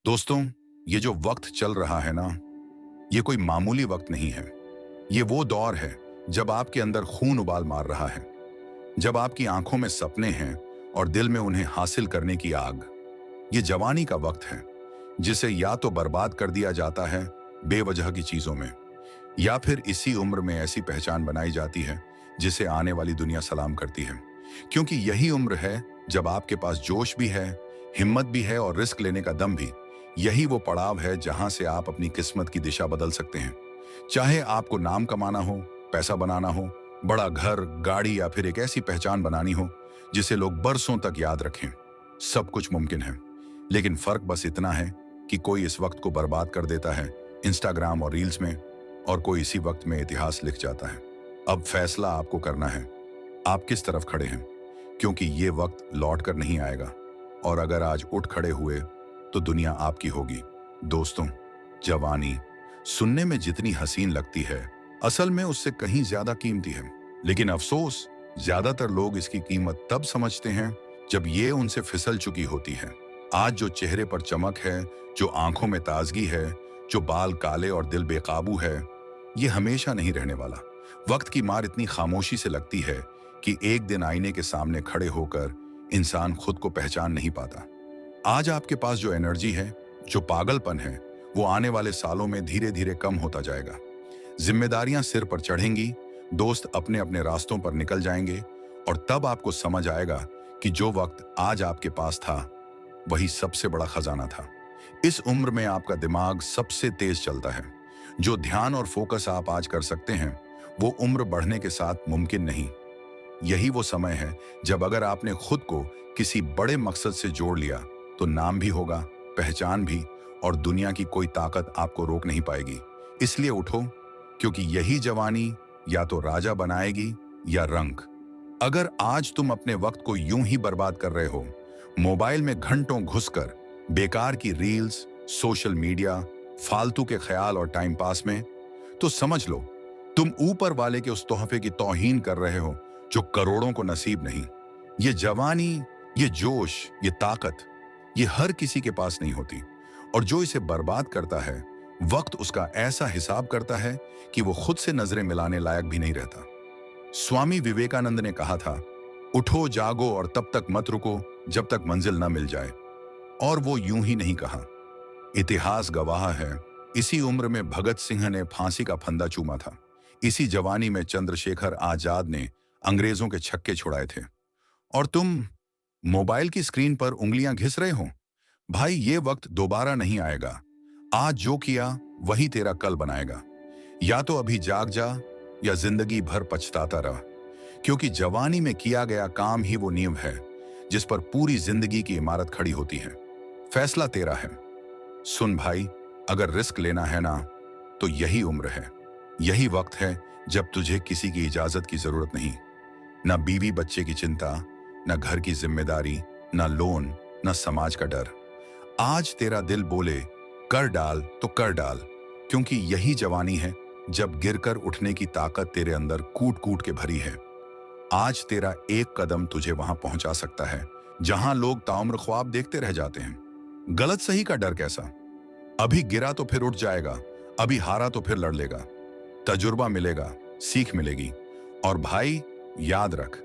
दोस्तों, ये जो वक्त चल रहा है ना, ये कोई मामूली वक्त नहीं है। ये वो दौर है जब आपके अंदर खून उबाल मार रहा है, जब आपकी आंखों में सपने हैं और दिल में उन्हें हासिल करने की आग। ये जवानी का वक्त है जिसे या तो बर्बाद कर दिया जाता है बेवजह की चीजों में, या फिर इसी उम्र में ऐसी पहचान बनाई जाती है जिसे आने वाली दुनिया सलाम करती है। क्योंकि यही उम्र है जब आपके पास जोश भी है, हिम्मत भी है और रिस्क लेने का दम भी। यही वो पड़ाव है जहां से आप अपनी किस्मत की दिशा बदल सकते हैं। चाहे आपको नाम कमाना हो, पैसा बनाना हो, बड़ा घर, गाड़ी या फिर एक ऐसी पहचान बनानी हो जिसे लोग बरसों तक याद रखें, सब कुछ मुमकिन है। लेकिन फर्क बस इतना है कि कोई इस वक्त को बर्बाद कर देता है इंस्टाग्राम और रील्स में, और कोई इसी वक्त में इतिहास लिख जाता है। अब फैसला आपको करना है, आप किस तरफ खड़े हैं, क्योंकि ये वक्त लौट कर नहीं आएगा। और अगर आज उठ खड़े हुए तो दुनिया आपकी होगी। दोस्तों, जवानी सुनने में जितनी हसीन लगती है, असल में उससे कहीं ज्यादा कीमती है। लेकिन अफसोस, ज्यादातर लोग इसकी कीमत तब समझते हैं जब ये उनसे फिसल चुकी होती है। आज जो चेहरे पर चमक है, जो आंखों में ताजगी है, जो बाल काले और दिल बेकाबू है, ये हमेशा नहीं रहने वाला। वक्त की मार इतनी खामोशी से लगती है कि एक दिन आईने के सामने खड़े होकर इंसान खुद को पहचान नहीं पाता। आज आपके पास जो एनर्जी है, जो पागलपन है, वो आने वाले सालों में धीरे धीरे कम होता जाएगा। जिम्मेदारियां सिर पर चढ़ेंगी, दोस्त अपने अपने रास्तों पर निकल जाएंगे, और तब आपको समझ आएगा कि जो वक्त आज आपके पास था वही सबसे बड़ा खजाना था। इस उम्र में आपका दिमाग सबसे तेज चलता है। जो ध्यान और फोकस आप आज कर सकते हैं, वो उम्र बढ़ने के साथ मुमकिन नहीं। यही वो समय है जब अगर आपने खुद को किसी बड़े मकसद से जोड़ लिया तो नाम भी होगा, पहचान भी, और दुनिया की कोई ताकत आपको रोक नहीं पाएगी। इसलिए उठो, क्योंकि यही जवानी या तो राजा बनाएगी या रंक। अगर आज तुम अपने वक्त को यूं ही बर्बाद कर रहे हो, मोबाइल में घंटों घुसकर बेकार की रील्स, सोशल मीडिया, फालतू के ख्याल और टाइम पास में, तो समझ लो तुम ऊपर वाले के उस तोहफे की तौहीन कर रहे हो जो करोड़ों को नसीब नहीं। ये जवानी, ये जोश, ये ताकत, ये हर किसी के पास नहीं होती। और जो इसे बर्बाद करता है, वक्त उसका ऐसा हिसाब करता है कि वो खुद से नजरें मिलाने लायक भी नहीं रहता। स्वामी विवेकानंद ने कहा था, उठो जागो और तब तक मत रुको जब तक मंजिल न मिल जाए। और वो यूं ही नहीं कहा। इतिहास गवाह है, इसी उम्र में भगत सिंह ने फांसी का फंदा चूमा था। इसी जवानी में चंद्रशेखर आजाद ने अंग्रेजों के छक्के छुड़ाए थे। और तुम मोबाइल की स्क्रीन पर उंगलियां घिस रहे हो। भाई, ये वक्त दोबारा नहीं आएगा। आज जो किया वही तेरा कल बनाएगा। या तो अभी जाग जा, या जिंदगी भर पछताता रह। क्योंकि जवानी में किया गया काम ही वो नींव है जिस पर पूरी जिंदगी की इमारत खड़ी होती है। फैसला तेरा है। सुन भाई, अगर रिस्क लेना है ना, तो यही उम्र है, यही वक्त है जब तुझे किसी की इजाजत की जरूरत नहीं। ना बीवी बच्चे की चिंता, ना घर की जिम्मेदारी, ना लोन, ना समाज का डर। आज तेरा दिल बोले कर डाल तो कर डाल, क्योंकि यही जवानी है जब गिरकर उठने की ताकत तेरे अंदर कूट कूट के भरी है। आज तेरा एक कदम तुझे वहां पहुंचा सकता है जहां लोग ताउम्र ख्वाब देखते रह जाते हैं। गलत सही का डर कैसा? अभी गिरा तो फिर उठ जाएगा, अभी हारा तो फिर लड़ लेगा। तजुर्बा मिलेगा, सीख मिलेगी। और भाई, याद रख,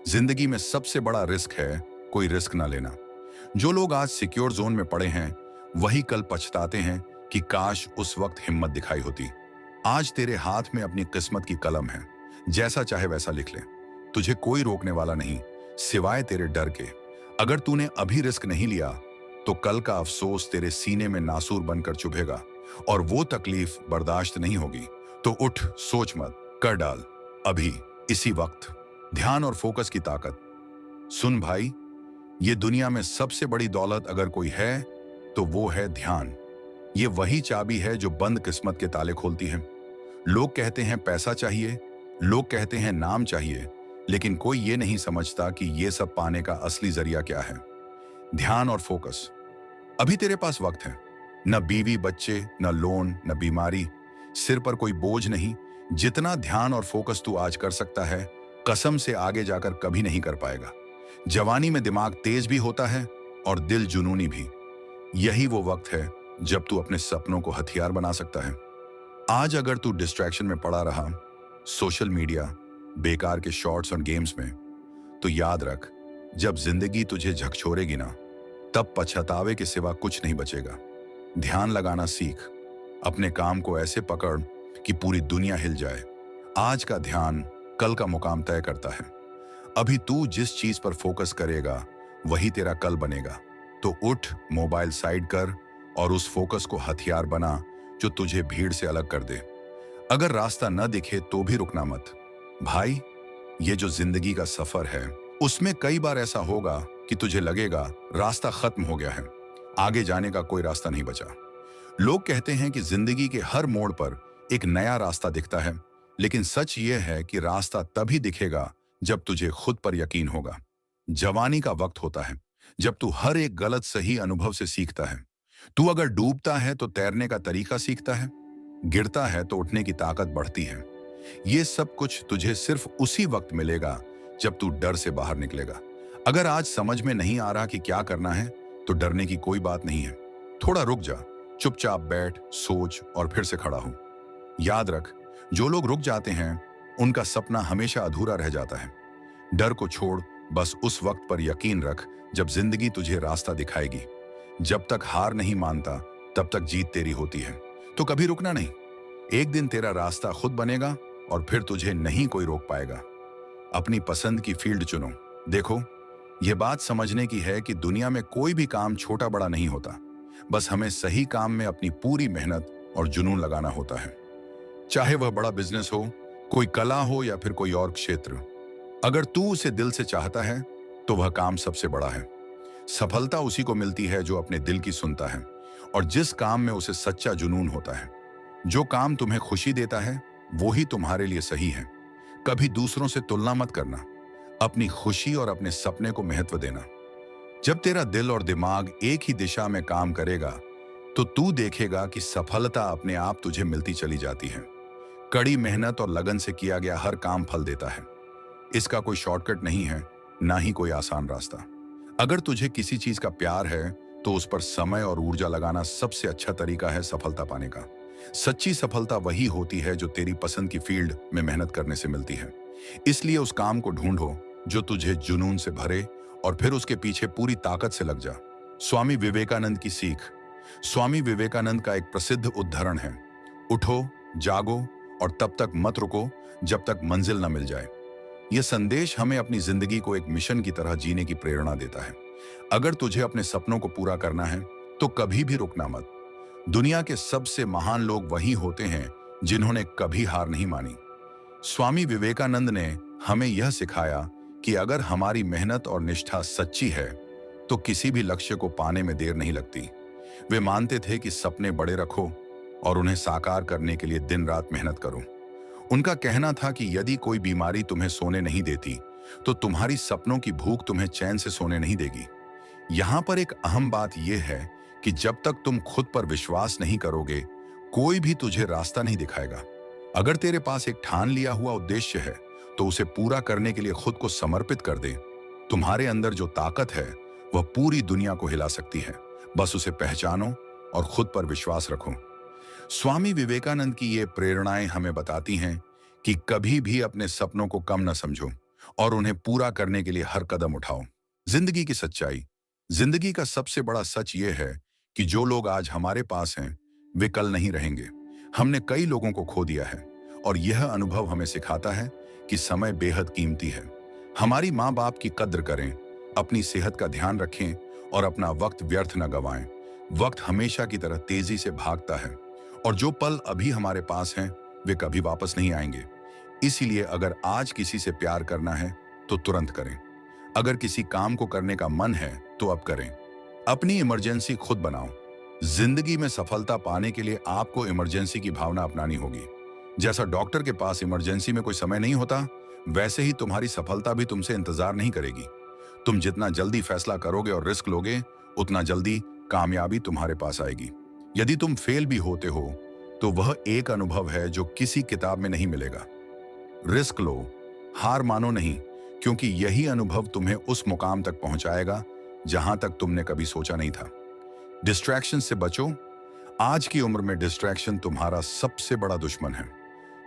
जिंदगी में सबसे बड़ा रिस्क है कोई रिस्क ना लेना। जो लोग आज सिक्योर जोन में पड़े हैं, वही कल पछताते हैं कि काश उस वक्त हिम्मत दिखाई होती। आज तेरे हाथ में अपनी किस्मत की कलम है, जैसा चाहे वैसा लिख ले। तुझे कोई रोकने वाला नहीं, सिवाय तेरे डर के। अगर तूने अभी रिस्क नहीं लिया, तो कल का अफसोस तेरे सीने में नासूर बनकर चुभेगा, और वो तकलीफ बर्दाश्त नहीं होगी। तो उठ, सोच मत, कर डाल, अभी, इसी वक्त। ध्यान और फोकस की ताकत। सुन भाई, ये दुनिया में सबसे बड़ी दौलत अगर कोई है तो वो है ध्यान। ये वही चाबी है जो बंद किस्मत के ताले खोलती है। लोग कहते हैं पैसा चाहिए, लोग कहते हैं नाम चाहिए, लेकिन कोई ये नहीं समझता कि ये सब पाने का असली जरिया क्या है। ध्यान और फोकस। अभी तेरे पास वक्त है। न बीवी बच्चे, न लोन, न बीमारी, सिर पर कोई बोझ नहीं। जितना ध्यान और फोकस तू आज कर सकता है, कसम से आगे जाकर कभी नहीं कर पाएगा। जवानी में दिमाग तेज भी होता है और दिल जुनूनी भी। यही वो वक्त है जब तू अपने सपनों को हथियार बना सकता है। आज अगर तू डिस्ट्रैक्शन में पड़ा रहा, सोशल मीडिया, बेकार के शॉर्ट्स और गेम्स में, तो याद रख, जब जिंदगी तुझे झकझोरेगी ना, तब पछतावे के सिवा कुछ नहीं बचेगा। ध्यान लगाना सीख, अपने काम को ऐसे पकड़ कि पूरी दुनिया हिल जाए। आज का ध्यान कल का मुकाम तय करता है। अभी तू जिस चीज पर फोकस करेगा वही तेरा कल बनेगा। तो उठ, मोबाइल साइड कर और उस फोकस को हथियार बना जो तुझे भीड़ से अलग कर दे। अगर रास्ता न दिखे तो भी रुकना मत भाई। ये जो जिंदगी का सफर है, उसमें कई बार ऐसा होगा कि तुझे लगेगा रास्ता खत्म हो गया है, आगे जाने का कोई रास्ता नहीं बचा। लोग कहते हैं कि जिंदगी के हर मोड़ पर एक नया रास्ता दिखता है, लेकिन सच ये है कि रास्ता तभी दिखेगा जब तुझे खुद पर यकीन होगा। जवानी का वक्त होता है जब तू हर एक गलत सही अनुभव से सीखता है। तू अगर डूबता है तो तैरने का तरीका सीखता है, गिरता है तो उठने की ताकत बढ़ती है। ये सब कुछ तुझे सिर्फ उसी वक्त मिलेगा जब तू डर से बाहर निकलेगा। अगर आज समझ में नहीं आ रहा कि क्या करना है, तो डरने की कोई बात नहीं है। थोड़ा रुक जा, चुपचाप बैठ, सोच और फिर से खड़ा हो। याद रख, जो लोग रुक जाते हैं उनका सपना हमेशा अधूरा रह जाता है। डर को छोड़, बस उस वक्त पर यकीन रख जब जिंदगी तुझे रास्ता दिखाएगी। जब तक हार नहीं मानता तब तक जीत तेरी होती है। तो कभी रुकना नहीं। एक दिन तेरा रास्ता खुद बनेगा और फिर तुझे नहीं कोई रोक पाएगा। अपनी पसंद की फील्ड चुनो। देखो, यह बात समझने की है कि दुनिया में कोई भी काम छोटा बड़ा नहीं होता। बस हमें सही काम में अपनी पूरी मेहनत और जुनून लगाना होता है। चाहे वह बड़ा बिजनेस हो, कोई कला हो या फिर कोई और क्षेत्र, अगर तू उसे दिल से चाहता है तो वह काम सबसे बड़ा है। सफलता उसी को मिलती है जो अपने दिल की सुनता है और जिस काम में उसे सच्चा जुनून होता है। जो काम तुम्हें खुशी देता है वो ही तुम्हारे लिए सही है। कभी दूसरों से तुलना मत करना, अपनी खुशी और अपने सपने को महत्व देना। जब तेरा दिल और दिमाग एक ही दिशा में काम करेगा तो तू देखेगा कि सफलता अपने आप तुझे मिलती चली जाती है। कड़ी मेहनत और लगन से किया गया हर काम फल देता है। इसका कोई शॉर्टकट नहीं है, ना ही कोई आसान रास्ता। अगर तुझे किसी चीज का प्यार है तो उस पर समय और ऊर्जा लगाना सबसे अच्छा तरीका है सफलता पाने का। सच्ची सफलता वही होती है जो तेरी पसंद की फील्ड में मेहनत करने से मिलती है। इसलिए उस काम को ढूंढो जो तुझे जुनून से भरे और फिर उसके पीछे पूरी ताकत से लग जा। स्वामी विवेकानंद की सीख। स्वामी विवेकानंद का एक प्रसिद्ध उद्धरण है, उठो, जागो और तब तक मत रुको जब तक मंजिल न मिल जाए। यह संदेश हमें अपनी जिंदगी को एक मिशन की तरह जीने की प्रेरणा देता है। अगर तुझे अपने सपनों को पूरा करना है तो कभी भी रुकना मत। दुनिया के सबसे महान लोग वही होते हैं जिन्होंने कभी हार नहीं मानी। स्वामी विवेकानंद ने हमें यह सिखाया कि अगर हमारी मेहनत और निष्ठा सच्ची है तो किसी भी लक्ष्य को पाने में देर नहीं लगती। वे मानते थे कि सपने बड़े रखो और उन्हें साकार करने के लिए दिन रात मेहनत करो। उनका कहना था कि यदि कोई बीमारी तुम्हें सोने नहीं देती तो तुम्हारी सपनों की भूख तुम्हें चैन से सोने नहीं देगी। यहां पर एक अहम बात यह है कि जब तक तुम खुद पर विश्वास नहीं करोगे, कोई भी तुझे रास्ता नहीं दिखाएगा। अगर तेरे पास एक ठान लिया हुआ उद्देश्य है तो उसे पूरा करने के लिए खुद को समर्पित कर दे। तुम्हारे अंदर जो ताकत है वह पूरी दुनिया को हिला सकती है। बस उसे पहचानो और खुद पर विश्वास रखो। स्वामी विवेकानंद की ये प्रेरणाएं हमें बताती हैं कि कभी भी अपने सपनों को कम न समझो और उन्हें पूरा करने के लिए हर कदम उठाओ। जिंदगी की सच्चाई। जिंदगी का सबसे बड़ा सच ये है कि जो लोग आज हमारे पास हैं वे कल नहीं रहेंगे। हमने कई लोगों को खो दिया है और यह अनुभव हमें सिखाता है कि समय बेहद कीमती है। हमारी माँ बाप की कद्र करें, अपनी सेहत का ध्यान रखें और अपना वक्त व्यर्थ न गंवाएं। वक्त हमेशा की तरह तेजी से भागता है और जो पल अभी हमारे पास हैं वे कभी वापस नहीं आएंगे। इसीलिए अगर आज किसी से प्यार करना है तो तुरंत करें। अगर किसी काम को करने का मन है तो अब करें। अपनी इमरजेंसी खुद बनाओ। जिंदगी में सफलता पाने के लिए आपको इमरजेंसी की भावना अपनानी होगी। जैसा डॉक्टर के पास इमरजेंसी में कोई समय नहीं होता, वैसे ही तुम्हारी सफलता भी तुमसे इंतजार नहीं करेगी। तुम जितना जल्दी फैसला करोगे और रिस्क लोगे, उतना जल्दी कामयाबी तुम्हारे पास आएगी। यदि तुम फेल भी होते हो तो वह एक अनुभव है जो किसी किताब में नहीं मिलेगा। रिस्क लो, हार मानो नहीं, क्योंकि यही अनुभव तुम्हें उस मुकाम तक पहुंचाएगा जहां तक तुमने कभी सोचा नहीं था। डिस्ट्रैक्शन से बचो। आज की उम्र में डिस्ट्रैक्शन तुम्हारा सबसे बड़ा दुश्मन है।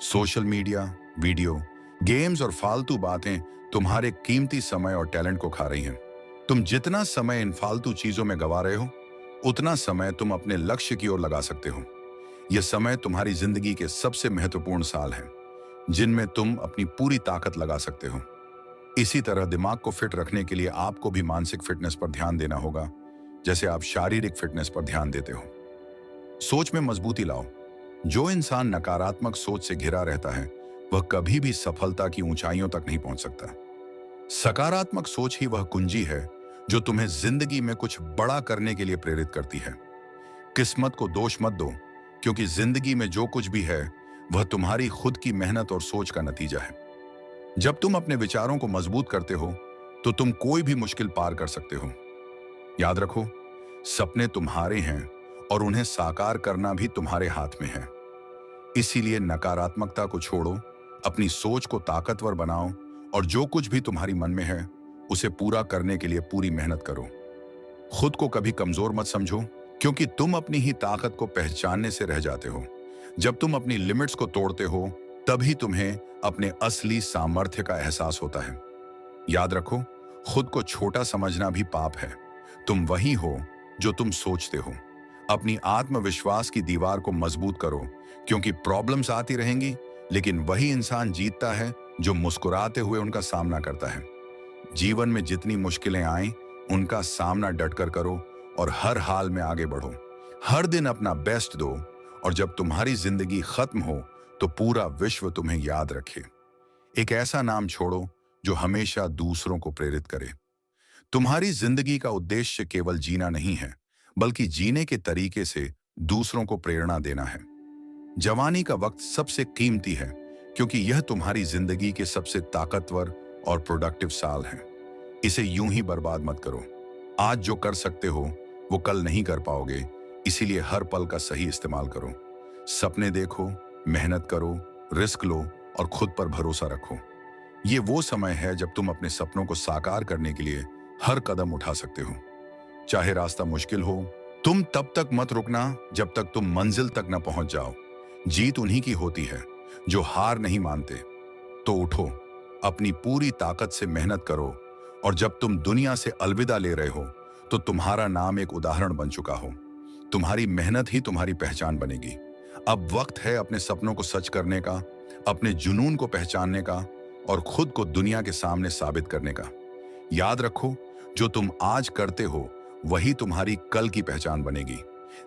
सोशल मीडिया, वीडियो गेम्स और फालतू बातें तुम्हारे कीमती समय और टैलेंट को खा रही हैं। तुम जितना समय इन फालतू चीजों में गंवा रहे हो, उतना समय तुम अपने लक्ष्य की ओर लगा सकते हो। यह समय तुम्हारी जिंदगी के सबसे महत्वपूर्ण साल हैं, जिनमें तुम अपनी पूरी ताकत लगा सकते हो। इसी तरह दिमाग को फिट रखने के लिए आपको भी मानसिक फिटनेस पर ध्यान देना होगा, जैसे आप शारीरिक फिटनेस पर ध्यान देते हो। सोच में मजबूती लाओ। जो इंसान नकारात्मक सोच से घिरा रहता है, वह कभी भी सफलता की ऊंचाइयों तक नहीं पहुंच सकता। सकारात्मक सोच ही वह कुंजी है जो तुम्हें जिंदगी में कुछ बड़ा करने के लिए प्रेरित करती है। किस्मत को दोष मत दो, क्योंकि जिंदगी में जो कुछ भी है वह तुम्हारी खुद की मेहनत और सोच का नतीजा है। जब तुम अपने विचारों को मजबूत करते हो, तो तुम कोई भी मुश्किल पार कर सकते हो। याद रखो, सपने तुम्हारे हैं और उन्हें साकार करना भी तुम्हारे हाथ में है। इसीलिए नकारात्मकता को छोड़ो, अपनी सोच को ताकतवर बनाओ और जो कुछ भी तुम्हारी मन में है, उसे पूरा करने के लिए पूरी मेहनत करो। खुद को कभी कमजोर मत समझो, क्योंकि तुम अपनी ही ताकत को पहचानने से रह जाते हो। जब तुम अपनी लिमिट्स को तोड़ते हो, तभी तुम्हें अपने असली सामर्थ्य का एहसास होता है। याद रखो, खुद को छोटा समझना भी पाप है। तुम वही हो जो तुम सोचते हो। अपनी आत्मविश्वास की दीवार को मजबूत करो, क्योंकि प्रॉब्लम्स आती रहेंगी, लेकिन वही इंसान जीतता है जो मुस्कुराते हुए उनका सामना करता है। जीवन में जितनी मुश्किलें आएं, उनका सामना डटकर करो और हर हाल में आगे बढ़ो। हर दिन अपना बेस्ट दो, और जब तुम्हारी जिंदगी खत्म हो, तो पूरा विश्व तुम्हें याद रखे। एक ऐसा नाम छोड़ो जो हमेशा दूसरों को प्रेरित करे। तुम्हारी जिंदगी का उद्देश्य केवल जीना नहीं है, बल्कि जीने के तरीके से दूसरों को प्रेरणा देना है। जवानी का वक्त सबसे कीमती है, क्योंकि यह तुम्हारी जिंदगी के सबसे ताकतवर और प्रोडक्टिव साल है। इसे यूं ही बर्बाद मत करो। आज जो कर सकते हो, वो कल नहीं कर पाओगे, इसीलिए हर पल का सही इस्तेमाल करो। सपने देखो, मेहनत करो, रिस्क लो और खुद पर भरोसा रखो। ये वो समय है जब तुम अपने सपनों को साकार करने के लिए हर कदम उठा सकते हो। चाहे रास्ता मुश्किल हो, तुम तब तक मत रुकना जब तक तुम मंजिल तक न पहुंच जाओ। जीत उन्हीं की होती है जो हार नहीं मानते। तो उठो, अपनी पूरी ताकत से मेहनत करो, और जब तुम दुनिया से अलविदा ले रहे हो, तो तुम्हारा नाम एक उदाहरण बन चुका हो। तुम्हारी मेहनत ही तुम्हारी पहचान बनेगी। अब वक्त है अपने सपनों को सच करने का, अपने जुनून को पहचानने का और खुद को दुनिया के सामने साबित करने का। याद रखो, जो तुम आज करते हो, वही तुम्हारी कल की पहचान बनेगी।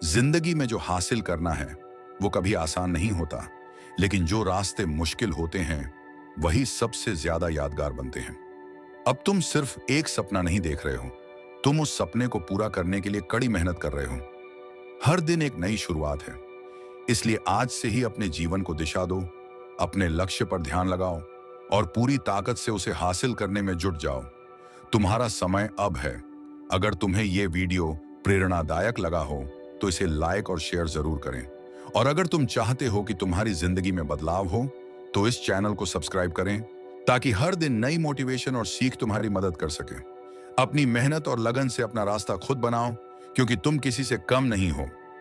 जिंदगी में जो हासिल करना है, वो कभी आसान नहीं होता, लेकिन जो रास्ते मुश्किल होते हैं, वही सबसे ज्यादा यादगार बनते हैं। अब तुम सिर्फ एक सपना नहीं देख रहे हो, तुम उस सपने को पूरा करने के लिए कड़ी मेहनत कर रहे हो। हर दिन एक नई शुरुआत है, इसलिए आज से ही अपने जीवन को दिशा दो, अपने लक्ष्य पर ध्यान लगाओ और पूरी ताकत से उसे हासिल करने में जुट जाओ। तुम्हारा समय अब है। अगर तुम्हें यह वीडियो प्रेरणादायक लगा हो, तो इसे लाइक और शेयर जरूर करें। और अगर तुम चाहते हो कि तुम्हारी जिंदगी में बदलाव हो, तो इस चैनल को सब्सक्राइब करें, ताकि हर दिन नई मोटिवेशन और सीख तुम्हारी मदद कर सके। अपनी मेहनत और लगन से अपना रास्ता खुद बनाओ, क्योंकि तुम किसी से कम नहीं हो।